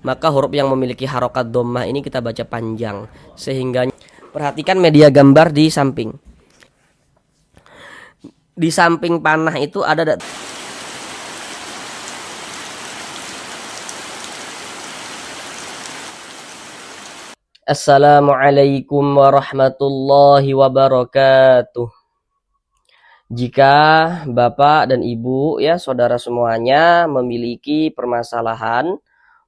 maka huruf yang memiliki harokat dhammah ini kita baca panjang. Sehingga perhatikan media gambar di samping. Di samping panah itu ada Assalamualaikum warahmatullahi wabarakatuh. Jika Bapak dan Ibu ya saudara semuanya memiliki permasalahan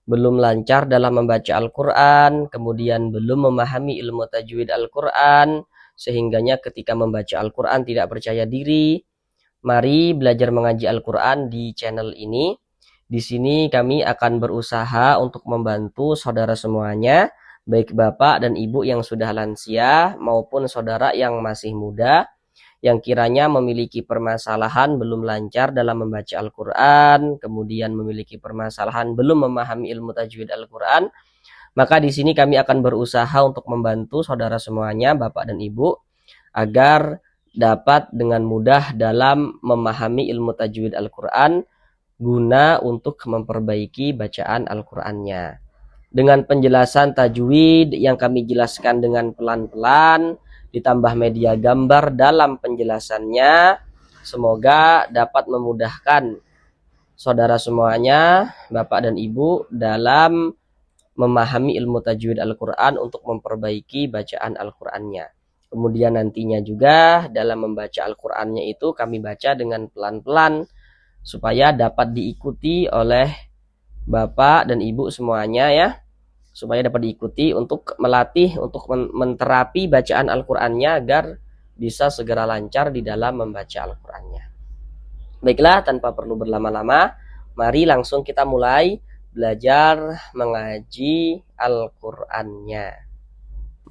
belum lancar dalam membaca Al-Quran, kemudian belum memahami ilmu tajwid Al-Quran, sehingganya ketika membaca Al-Quran tidak percaya diri, mari belajar mengaji Al-Quran di channel ini. Di sini kami akan berusaha untuk membantu saudara semuanya, baik Bapak dan Ibu yang sudah lansia maupun saudara yang masih muda, yang kiranya memiliki permasalahan belum lancar dalam membaca Al-Quran, kemudian memiliki permasalahan belum memahami ilmu tajwid Al-Quran, maka di sini kami akan berusaha untuk membantu saudara semuanya, Bapak dan Ibu, agar dapat dengan mudah dalam memahami ilmu tajwid Al-Quran, guna untuk memperbaiki bacaan Al-Qurannya. Dengan penjelasan tajwid yang kami jelaskan dengan pelan-pelan, ditambah media gambar dalam penjelasannya, semoga dapat memudahkan saudara semuanya, Bapak dan Ibu, dalam memahami ilmu tajwid Al-Quran untuk memperbaiki bacaan Al-Qurannya. Kemudian nantinya juga dalam membaca Al-Qurannya itu kami baca dengan pelan-pelan supaya dapat diikuti oleh Bapak dan Ibu semuanya ya, supaya dapat diikuti untuk melatih, untuk menterapi bacaan Al-Qurannya agar bisa segera lancar di dalam membaca Al-Qurannya. Baiklah, tanpa perlu berlama-lama, mari langsung kita mulai belajar mengaji Al-Qurannya.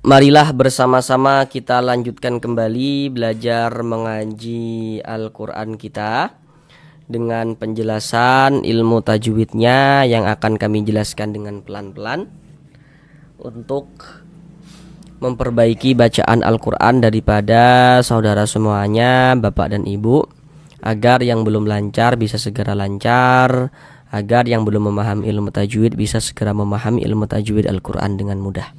Marilah bersama-sama kita lanjutkan kembali belajar mengaji Al-Quran kita dengan penjelasan ilmu tajwidnya yang akan kami jelaskan dengan pelan-pelan untuk memperbaiki bacaan Al-Quran daripada saudara semuanya, Bapak dan Ibu, agar yang belum lancar bisa segera lancar, agar yang belum memahami ilmu tajwid bisa segera memahami ilmu tajwid Al-Quran dengan mudah.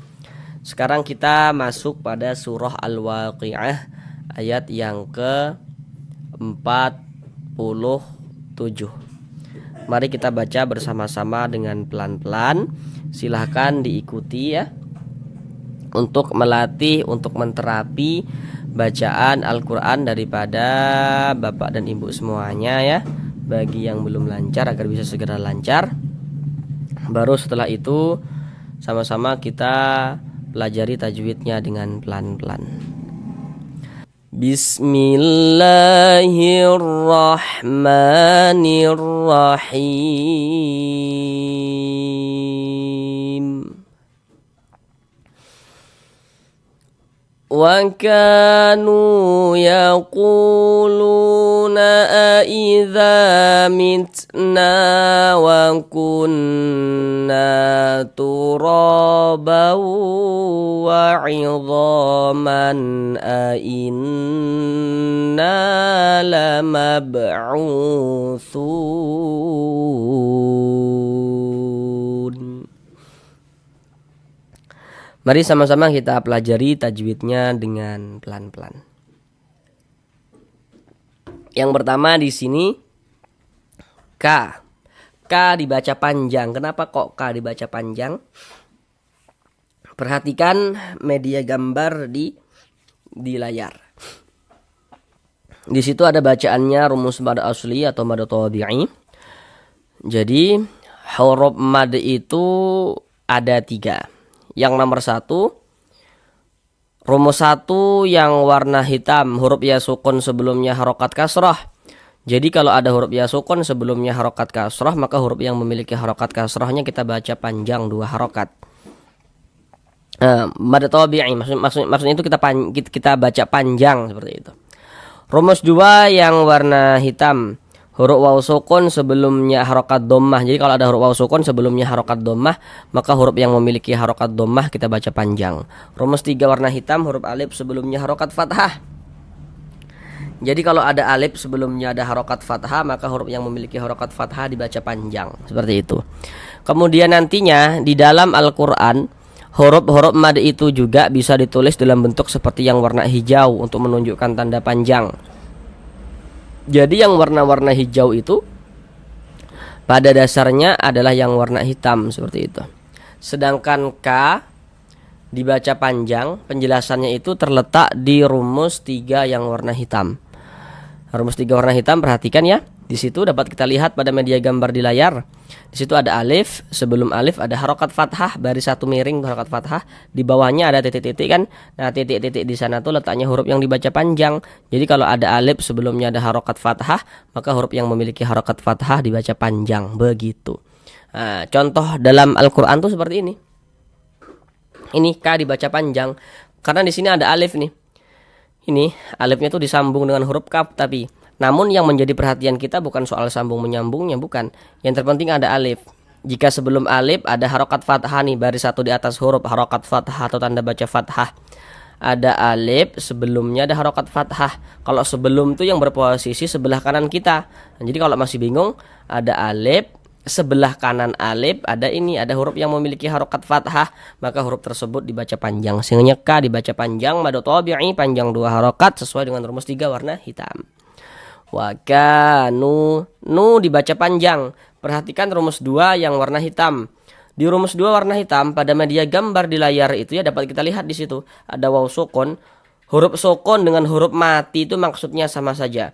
Sekarang kita masuk pada surah Al-Waqi'ah ayat yang ke-47. Mari kita baca bersama-sama dengan pelan-pelan. Silahkan diikuti ya, untuk melatih, untuk menterapi bacaan Al-Quran daripada Bapak dan Ibu semuanya ya. Bagi yang belum lancar agar bisa segera lancar. Baru setelah itu sama-sama kita pelajari tajwidnya dengan pelan-pelan. Bismillahirrahmanirrahim. Wa kanu yaquluna aidza mitna wa kunna turaban wa 'idhaman a inna lamab'utsun. Mari sama-sama kita pelajari tajwidnya dengan pelan-pelan. Yang pertama di sini K. K dibaca panjang. Kenapa kok K dibaca panjang? Perhatikan media gambar di layar. Di situ ada bacaannya rumus mad asli atau mad tabi'i. Jadi huruf mad itu ada 3. Yang nomor 1, rumus 1 yang warna hitam, huruf ya sukun sebelumnya harokat kasrah. Jadi kalau ada huruf ya sukun sebelumnya harokat kasrah, maka huruf yang memiliki harokat kasrahnya kita baca panjang 2 harokat. Mad tabi'i maksudnya itu kita baca panjang seperti itu. Rumus 2 yang warna hitam, huruf waw sukun sebelumnya harokat dhammah. Jadi kalau ada huruf waw sukun sebelumnya harokat dhammah, maka huruf yang memiliki harokat dhammah kita baca panjang. Rumus 3 warna hitam, huruf alif sebelumnya harokat fathah. Jadi kalau ada alif sebelumnya ada harokat fathah, maka huruf yang memiliki harokat fathah dibaca panjang. Seperti itu. Kemudian nantinya di dalam Al-Quran, huruf-huruf mad itu juga bisa ditulis dalam bentuk seperti yang warna hijau untuk menunjukkan tanda panjang. Jadi yang warna-warna hijau itu pada dasarnya adalah yang warna hitam, seperti itu. Sedangkan K dibaca panjang, penjelasannya itu terletak di rumus 3 yang warna hitam. Rumus 3 warna hitam, perhatikan ya. Di situ dapat kita lihat pada media gambar di layar. Di situ ada alif, sebelum alif ada harokat fathah, baris satu miring harokat fathah, di bawahnya ada titik-titik kan. Nah, titik-titik di sana tuh letaknya huruf yang dibaca panjang. Jadi kalau ada alif sebelumnya ada harokat fathah, maka huruf yang memiliki harokat fathah dibaca panjang, begitu. Nah, contoh dalam Al-Qur'an tuh seperti ini. Ini K dibaca panjang karena di sini ada alif nih. Ini alifnya tuh disambung dengan huruf kaf, tapi namun yang menjadi perhatian kita bukan soal sambung menyambungnya, bukan. Yang terpenting ada alif. Jika sebelum alif ada harokat fathah nih, baris satu di atas huruf harokat fathah atau tanda baca fathah. Ada alif, sebelumnya ada harokat fathah. Kalau sebelum tuh yang berposisi sebelah kanan kita. Nah, jadi kalau masih bingung, ada alif, sebelah kanan alif ada huruf yang memiliki harokat fathah, maka huruf tersebut dibaca panjang. Sehingga K dibaca panjang, mad tabi'i panjang 2 harokat sesuai dengan rumus 3 warna hitam. Wa kanu, nu dibaca panjang. Perhatikan rumus 2 yang warna hitam. Di rumus 2 warna hitam pada media gambar di layar itu ya dapat kita lihat di situ ada waw sukun. Huruf sukun dengan huruf mati itu maksudnya sama saja.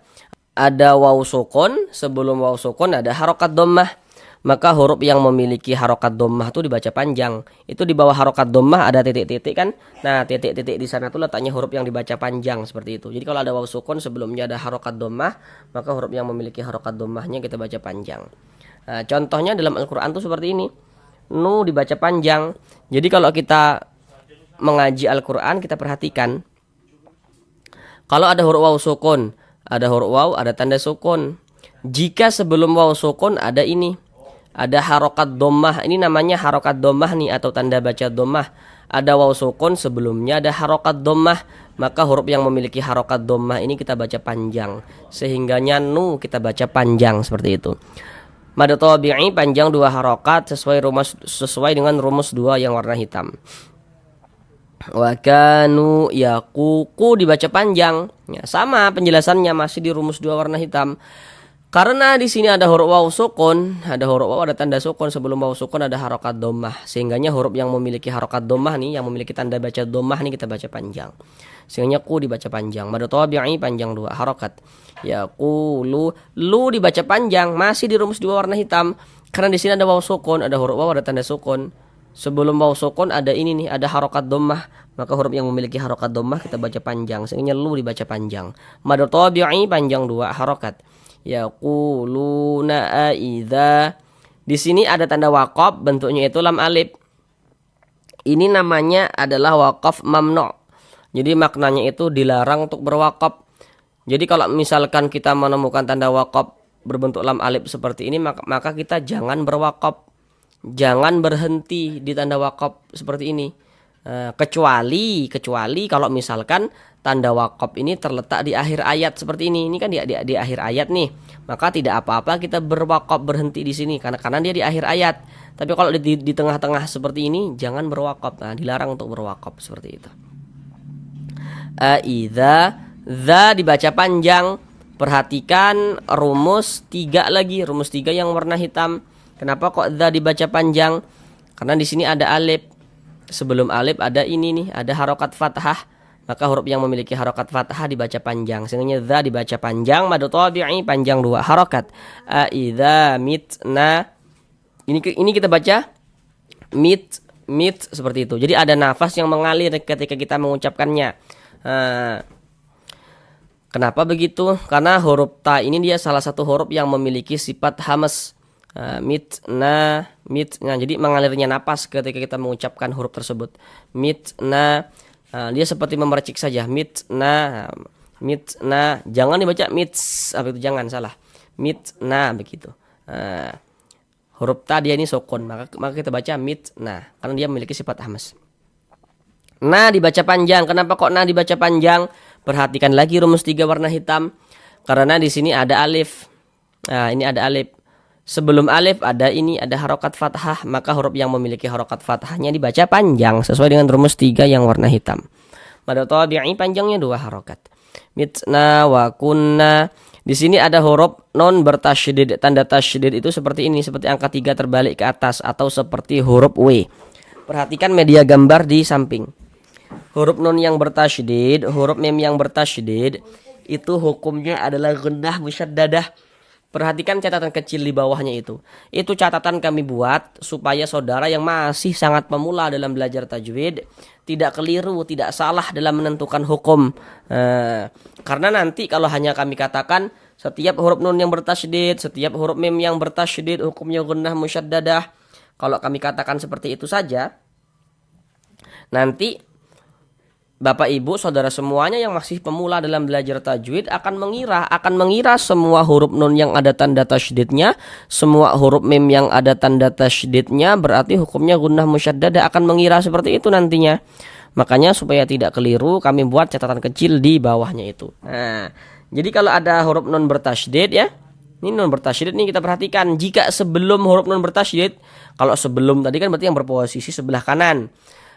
Ada waw sukun, sebelum waw sukun ada harokat dhammah. Maka huruf yang memiliki harokat dhammah itu dibaca panjang. Itu di bawah harokat dhammah ada titik-titik kan. Nah, titik-titik di sana tuh letaknya huruf yang dibaca panjang, seperti itu. Jadi kalau ada waw sukun sebelumnya ada harokat dhammah, maka huruf yang memiliki harokat dhammahnya kita baca panjang. Nah, contohnya dalam Al-Qur'an tuh seperti ini. Nu dibaca panjang. Jadi kalau kita mengaji Al-Qur'an, kita perhatikan kalau ada huruf waw sukun, ada huruf waw, ada tanda sukun. Jika sebelum waw sukun ada ada harokat dhammah, ini namanya harokat dhammah nih atau tanda baca dhammah. Ada waw sukun sebelumnya ada harokat dhammah, maka huruf yang memiliki harokat dhammah ini kita baca panjang. Sehingganya nu kita baca panjang, seperti itu. Mad tabi'i panjang 2 harokat sesuai dengan rumus 2 yang warna hitam. Wa kanu yaququ dibaca panjang. Ya, sama penjelasannya masih di rumus 2 warna hitam. Karena di sini ada huruf waw sukun, ada huruf waw, ada tanda sukun, sebelum waw sukun ada harokat dhammah. Sehingganya huruf yang memiliki harokat dhammah nih, yang memiliki tanda baca dhammah nih kita baca panjang. Sehingganya ku dibaca panjang. Mad tabi'i panjang 2 harokat. Yaqulu, lu dibaca panjang masih di rumus 2 warna hitam. Karena di sini ada waw sukun, ada huruf waw, ada tanda sukun. Sebelum waw sukun ada ada harokat dhammah, maka huruf yang memiliki harokat dhammah kita baca panjang. Sehingganya lu dibaca panjang. Mad tabi'i panjang 2 harokat. Yaquluna aidza. Di sini ada tanda waqaf, bentuknya itu lam alif. Ini namanya adalah waqaf mamnu'. Jadi maknanya itu dilarang untuk berwaqaf. Jadi kalau misalkan kita menemukan tanda waqaf berbentuk lam alif seperti ini, maka kita jangan berwaqaf. Jangan berhenti di tanda waqaf seperti ini. Kecuali kalau misalkan tanda waqaf ini terletak di akhir ayat seperti ini. Ini kan di akhir ayat nih. Maka tidak apa-apa kita berwaqaf, berhenti di sini karena dia di akhir ayat. Tapi kalau di tengah-tengah seperti ini jangan berwaqaf. Nah, dilarang untuk berwaqaf seperti itu. Aidza, za dibaca panjang. Perhatikan rumus 3 lagi, rumus 3 yang warna hitam. Kenapa kok za dibaca panjang? Karena di sini ada alif. Sebelum alif ada ada harokat fathah. Maka huruf yang memiliki harokat fathah dibaca panjang. Sehingga za dibaca panjang, mad tabi'i panjang 2 harokat. Aidza mitna. Ini kita baca mit seperti itu. Jadi ada nafas yang mengalir ketika kita mengucapkannya. Kenapa begitu? Karena huruf ta ini dia salah satu huruf yang memiliki sifat hamas. Mitna. Jadi mengalirnya napas ketika kita mengucapkan huruf tersebut. Mitna. Dia seperti memercik saja. Mitna. Jangan dibaca mits. Apa itu? Jangan, salah. Mitna begitu. Huruf ta dia ini sukun, maka kita baca mitna karena dia memiliki sifat hamas. Na dibaca panjang. Kenapa kok na dibaca panjang? Perhatikan lagi rumus 3 warna hitam. Karena di sini ada alif. Nah, ini ada alif. Sebelum alif ada harokat fathah, maka huruf yang memiliki harokat fathahnya dibaca panjang sesuai dengan rumus 3 yang warna hitam. Mad tabi'i panjangnya 2 harokat. Mitna wa kunna. Di sini ada huruf non bertasydid. Tanda tasydid itu seperti ini, seperti angka 3 terbalik ke atas atau seperti huruf W. Perhatikan media gambar di samping. Huruf non yang bertasydid, huruf mim yang bertasydid itu hukumnya adalah gunnah musyaddadah. Perhatikan catatan kecil di bawahnya itu. Itu catatan kami buat supaya saudara yang masih sangat pemula dalam belajar tajwid tidak keliru, tidak salah dalam menentukan hukum. Karena nanti kalau hanya kami katakan setiap huruf nun yang bertasydid, setiap huruf mim yang bertasydid hukumnya gunnah musyaddadah. Kalau kami katakan seperti itu saja, nanti Bapak Ibu saudara semuanya yang masih pemula dalam belajar tajwid akan mengira semua huruf nun yang ada tanda tasydidnya, semua huruf mim yang ada tanda tasydidnya berarti hukumnya gunnah musyaddadah, akan mengira seperti itu nantinya. Makanya supaya tidak keliru kami buat catatan kecil di bawahnya itu. Nah, jadi kalau ada huruf nun bertasydid ya, ini nun bertasydid nih kita perhatikan. Jika sebelum huruf nun bertasydid, kalau sebelum tadi kan berarti yang berposisi sebelah kanan.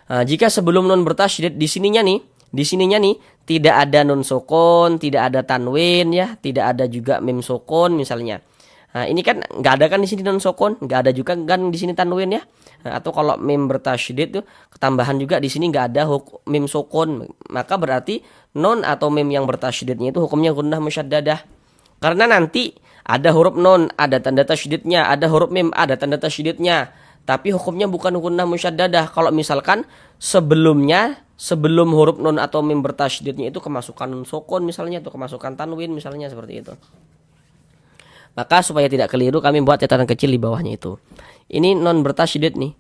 Nah, jika sebelum nun bertasydid di sininya nih tidak ada nun sukun, tidak ada tanwin ya, tidak ada juga mim sukun misalnya. Nah, ini kan nggak ada kan di sini nun sukun, nggak ada juga kan di sini tanwin ya. Nah, atau kalau mim bertasydid tuh ketambahan juga di sini nggak ada mim sukun, maka berarti nun atau mim yang bertasydidnya itu hukumnya gunnah musyaddadah. Karena nanti ada huruf nun, ada tanda tasydidnya, ada huruf mim, ada tanda tasydidnya. Tapi hukumnya bukan gunnah musyaddadah. Kalau misalkan sebelum huruf nun atau mim bertasydidnya itu kemasukan nun sukun misalnya, atau kemasukan tanwin misalnya seperti itu. Maka supaya tidak keliru kami buat catatan kecil di bawahnya itu. Ini nun bertasydid nih.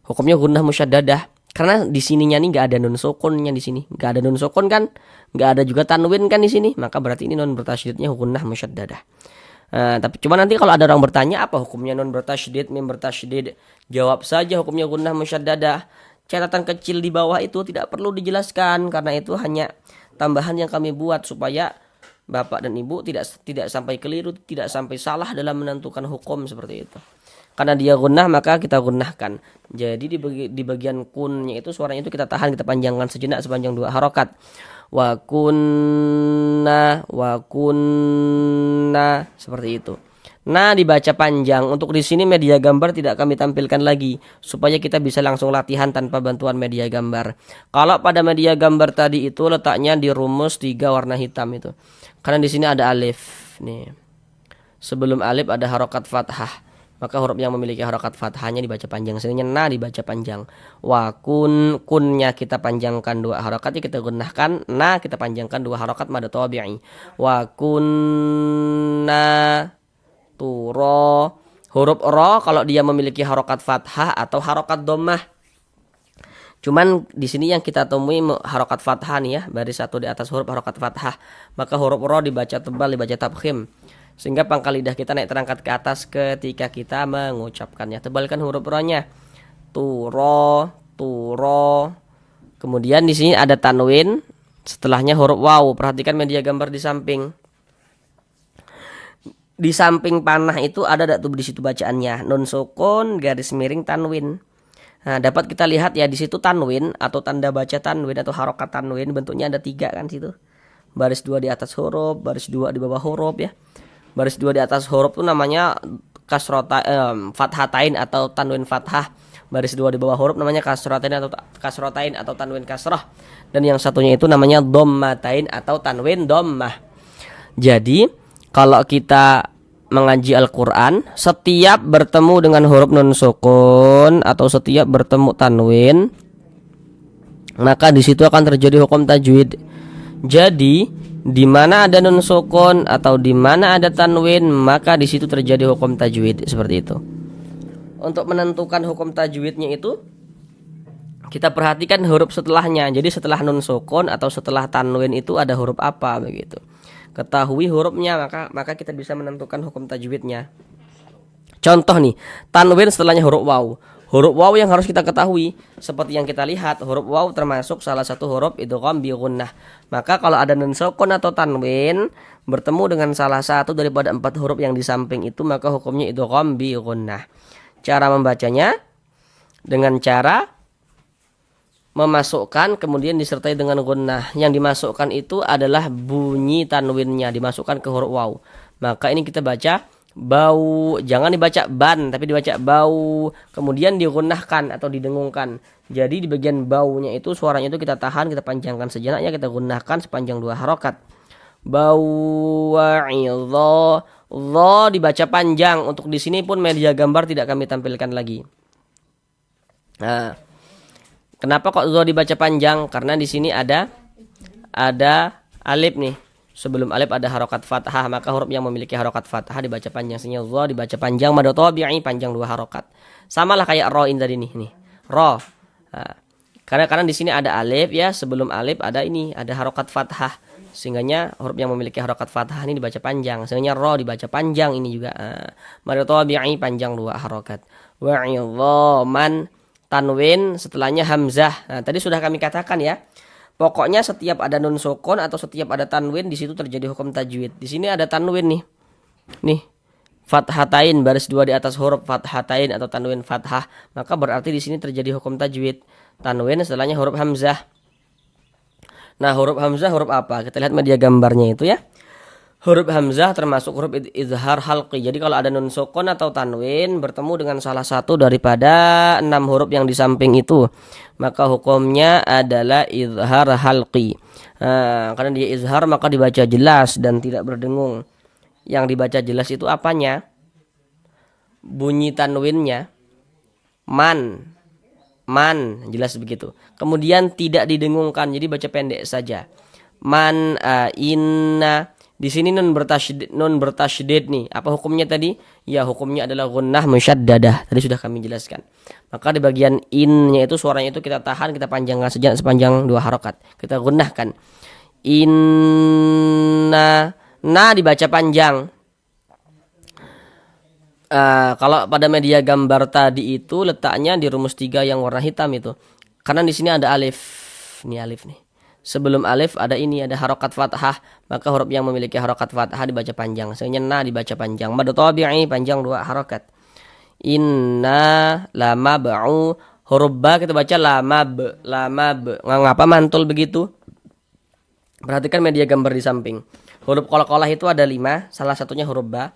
Hukumnya gunnah musyaddadah. Karena di sininya nih nggak ada nun sukunnya di sini. Nggak ada nun sukun kan? Nggak ada juga tanwin kan di sini. Maka berarti ini nun bertasydidnya gunnah musyaddadah. Tapi cuma nanti kalau ada orang bertanya apa hukumnya nun bertasydid, mim bertasydid, jawab saja hukumnya gunnah musyaddadah. Catatan kecil di bawah itu tidak perlu dijelaskan karena itu hanya tambahan yang kami buat supaya Bapak dan Ibu tidak sampai keliru, tidak sampai salah dalam menentukan hukum seperti itu. Karena dia gunnah maka kita gunnahkan. Jadi di bagian kunnya itu suaranya itu kita tahan, kita panjangkan sejenak sepanjang 2 harokat. Wa kunna seperti itu. Nah, dibaca panjang. Untuk di sini media gambar tidak kami tampilkan lagi supaya kita bisa langsung latihan tanpa bantuan media gambar. Kalau pada media gambar tadi itu letaknya di rumus 3 warna hitam itu. Karena di sini ada alif nih. Sebelum alif ada harokat fathah. Maka huruf yang memiliki harokat fathahnya dibaca panjang. Sininya na dibaca panjang. Wa kunnya kita panjangkan 2 harokat, kita gunakan na kita panjangkan 2 harokat mad tabi'i. Wa kunna turo. Huruf ro kalau dia memiliki harokat fathah atau harokat dhammah. Cuman di sini yang kita temui harokat fathah nih ya, baris 1 di atas huruf harokat fathah. Maka huruf ro dibaca tebal, dibaca tabkhim. Sehingga pangkal lidah kita naik terangkat ke atas ketika kita mengucapkannya. Tebalkan huruf ro-nya. Turo. Kemudian di sini ada tanwin, setelahnya huruf waw. Perhatikan media gambar di samping. Di samping panah itu ada tuh di situ bacaannya. Nun sukun garis miring tanwin. Nah, dapat kita lihat ya di situ tanwin atau tanda baca tanwin atau harokat tanwin bentuknya ada 3 kan situ. Baris 2 di atas huruf, baris 2 di bawah huruf ya. Baris 2 di atas huruf itu namanya fathatain atau tanwin fathah. Baris 2 di bawah huruf namanya kasratain atau tanwin kasrah. Dan yang satunya itu namanya dhammatain atau tanwin dhammah. Jadi kalau kita mengaji Al-Quran, setiap bertemu dengan huruf nun sukun atau setiap bertemu tanwin, maka di situ akan terjadi hukum tajwid. Jadi di mana ada nun sukun atau di mana ada tanwin, maka di situ terjadi hukum tajwid seperti itu. Untuk menentukan hukum tajwidnya itu kita perhatikan huruf setelahnya. Jadi setelah nun sukun atau setelah tanwin itu ada huruf apa begitu. Ketahui hurufnya maka kita bisa menentukan hukum tajwidnya. Contoh nih, tanwin setelahnya huruf waw. huruf waw yang harus kita ketahui, seperti yang kita lihat, huruf waw termasuk salah satu huruf idgham bi gunnah. Maka kalau ada nun sukun atau tanwin bertemu dengan salah satu daripada 4 huruf yang di samping itu, maka hukumnya idgham bi gunnah. Cara membacanya dengan cara memasukkan kemudian disertai dengan gunnah. Yang dimasukkan itu adalah bunyi tanwinnya, dimasukkan ke huruf waw. Maka ini kita baca bau, jangan dibaca ban tapi dibaca bau, kemudian digunnahkan atau didengungkan. Jadi di bagian baunya itu suaranya itu kita tahan, kita panjangkan sejenaknya, kita gunnahkan sepanjang 2 harokat. Bau wa'idha, dha dibaca panjang. Untuk di sini pun media gambar tidak kami tampilkan lagi. Nah, kenapa kok dha dibaca panjang? Karena di sini ada alif nih. Sebelum alif ada harokat fathah, maka huruf yang memiliki harokat fathah dibaca panjang. Sehingga dha dibaca panjang, mad tabi'i panjang 2 harokat. Samalah kayak ro ini tadi nih. Ro. Nah, karena di sini ada alif ya, sebelum alif ada harokat fathah. Sehingganya huruf yang memiliki harokat fathah ini dibaca panjang. Sehingga ro dibaca panjang ini juga. Mad tabi'i panjang 2 harokat. Wa'idhaman, tanwin setelahnya hamzah. Nah, tadi sudah kami katakan ya. Pokoknya setiap ada nun sukun atau setiap ada tanwin di situ terjadi hukum tajwid. Di sini ada tanwin nih. Nih. Fathatain, baris 2 di atas huruf fathatain atau tanwin fathah, maka berarti di sini terjadi hukum tajwid. Tanwin setelahnya huruf hamzah. Nah, huruf hamzah huruf apa? Kita lihat media gambarnya itu ya. Huruf hamzah termasuk huruf izhar halqi. Jadi kalau ada nun sukun atau tanwin bertemu dengan salah satu daripada 6 huruf yang di samping itu, maka hukumnya adalah izhar halqi. Nah, karena dia izhar maka dibaca jelas dan tidak berdengung. Yang dibaca jelas itu apanya? Bunyi tanwinnya. Man, jelas begitu. Kemudian tidak didengungkan, jadi baca pendek saja. Man, inna. Di sini nun bertasydid nih. Apa hukumnya tadi? Ya, hukumnya adalah gunnah musyaddadah. Tadi sudah kami jelaskan. Maka di bagian in-nya itu suaranya itu kita tahan, kita panjangkan sepanjang 2 harokat. Kita gunnahkan. Inna, na dibaca panjang. Kalau pada media gambar tadi itu letaknya di rumus 3 yang warna hitam itu. Karena di sini ada alif. Ini alif nih. Sebelum alif ada harokat fathah, maka huruf yang memiliki harokat fathah dibaca panjang. Sehingga na dibaca panjang. Mad tabi'i panjang 2 harokat. Inna lama ba'u. Huruf ba kita baca lamab. Ngapa mantul begitu? Perhatikan media gambar di samping. Huruf qalqalah itu ada 5, salah satunya huruf ba.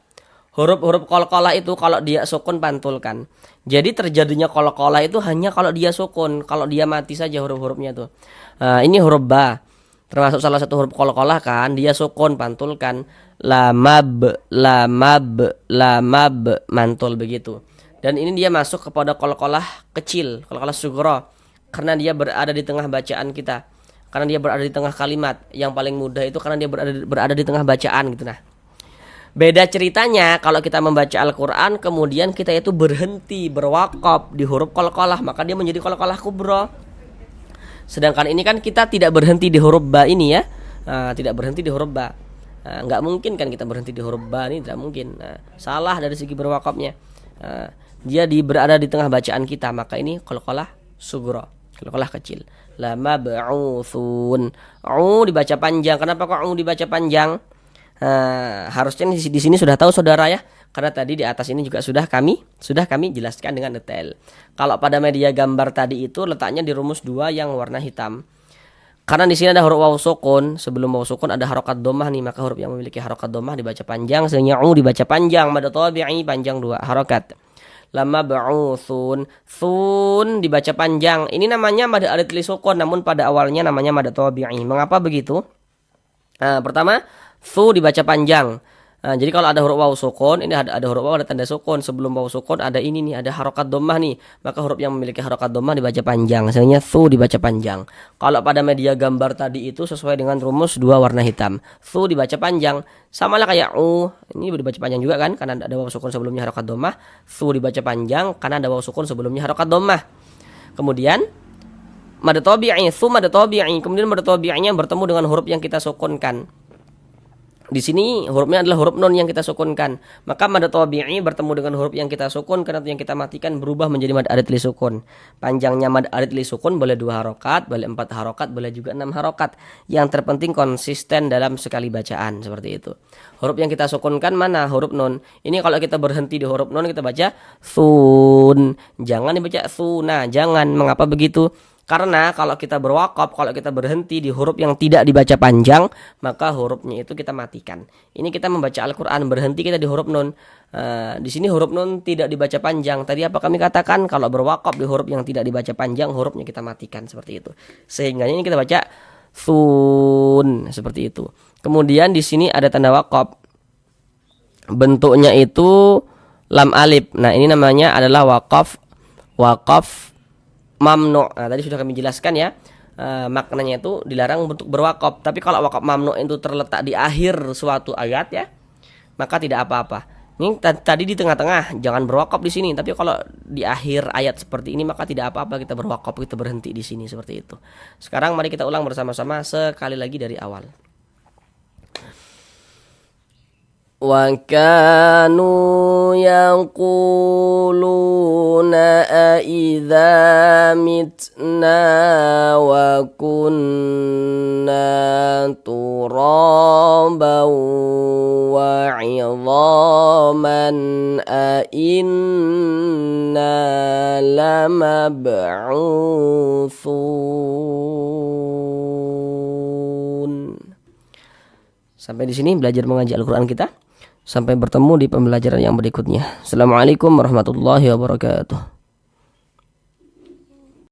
Huruf qalqalah itu kalau dia sukun pantulkan. Jadi terjadinya qalqalah itu hanya kalau dia sukun. Kalau dia mati saja huruf-hurufnya tuh. Ini huruf ba. Termasuk salah satu huruf qalqalah kan, dia sukun pantulkan. Lamab, mantul begitu. Dan ini dia masuk kepada qalqalah kecil, qalqalah sughra. Karena dia berada di tengah bacaan kita. Karena dia berada di tengah kalimat. Yang paling mudah itu karena dia berada di tengah bacaan gitu nah. Beda ceritanya kalau kita membaca Al-Quran kemudian kita itu berhenti, berwakaf di huruf qalqalah, maka dia menjadi qalqalah kubra. Sedangkan ini kan kita tidak berhenti di huruf ba ini ya. Tidak berhenti di huruf ba. Nggak mungkin kan kita berhenti di huruf ba ini, tidak mungkin. Salah dari segi berwakafnya. Dia berada di tengah bacaan kita, maka ini qalqalah sughra, qalqalah kecil. Lama ba'uthun. Dibaca panjang. Kenapa kok dibaca panjang? Harusnya di sini sudah tahu saudara ya, karena tadi di atas ini juga sudah kami jelaskan dengan detail. Kalau pada media gambar tadi itu letaknya di rumus 2 yang warna hitam. Karena di sini ada huruf waw sukun, sebelum waw sukun ada harokat dhammah nih, maka huruf yang memiliki harokat dhammah dibaca panjang, sehingga dibaca panjang, mad tabi'i panjang 2 harokat. Lama ba'uthun, thun dibaca panjang. Ini namanya mad arid li sukun, namun pada awalnya namanya mad tabi'i. Mengapa begitu? Pertama, thu dibaca panjang. Jadi kalau ada huruf waw sukun, ini ada huruf waw, ada tanda sukun. Sebelum waw sukun ada ini nih, ada harokat dhammah nih. Maka huruf yang memiliki harokat dhammah dibaca panjang. Sehingga thu dibaca panjang. Kalau pada media gambar tadi itu sesuai dengan rumus 2 warna hitam. Thu dibaca panjang. Sama lah kayak ini dibaca panjang juga kan, karena ada waw sukun sebelumnya harokat dhammah. Thu dibaca panjang karena ada waw sukun sebelumnya harokat dhammah. Kemudian mad tabi'i, thu mad tabi'i. Kemudian mad tabi'inya bertemu dengan huruf yang kita sukunkan. Di sini hurufnya adalah huruf nun yang kita sukunkan. Maka mad tabi'i bertemu dengan huruf yang kita sukunkan atau yang kita matikan berubah menjadi mad arid li sukun. Panjangnya mad arid li sukun boleh 2 harokat, boleh 4 harokat, boleh juga 6 harokat. Yang terpenting konsisten dalam sekali bacaan, seperti itu. Huruf yang kita sukunkan mana? Huruf nun. Ini kalau kita berhenti di huruf nun kita baca sun. Jangan dibaca suna, jangan. Mengapa begitu? Karena kalau kita berwakaf, kalau kita berhenti di huruf yang tidak dibaca panjang, maka hurufnya itu kita matikan. Ini kita membaca Al-Quran, berhenti kita di huruf nun. Di sini huruf nun tidak dibaca panjang. Tadi apa kami katakan? Kalau berwakaf di huruf yang tidak dibaca panjang, hurufnya kita matikan, seperti itu. Sehingga ini kita baca sun, seperti itu. Kemudian di sini ada tanda wakaf. Bentuknya itu lam alif. Nah, ini namanya adalah wakaf mamnu. Nah, tadi sudah kami jelaskan ya. Maknanya itu dilarang untuk berwakaf. Tapi kalau wakaf mamnu itu terletak di akhir suatu ayat ya, maka tidak apa-apa. Ini tadi di tengah-tengah, jangan berwakaf di sini. Tapi kalau di akhir ayat seperti ini maka tidak apa-apa kita berwakaf, kita berhenti di sini seperti itu. Sekarang mari kita ulang bersama-sama sekali lagi dari awal. Wa kanu yaquluna a idza mitna wa kunna turaban wa 'idhaman a inna lamab'utsun. Sampai di sini belajar mengaji Al-Quran kita. Sampai bertemu di pembelajaran yang berikutnya. Assalamualaikum warahmatullahi wabarakatuh.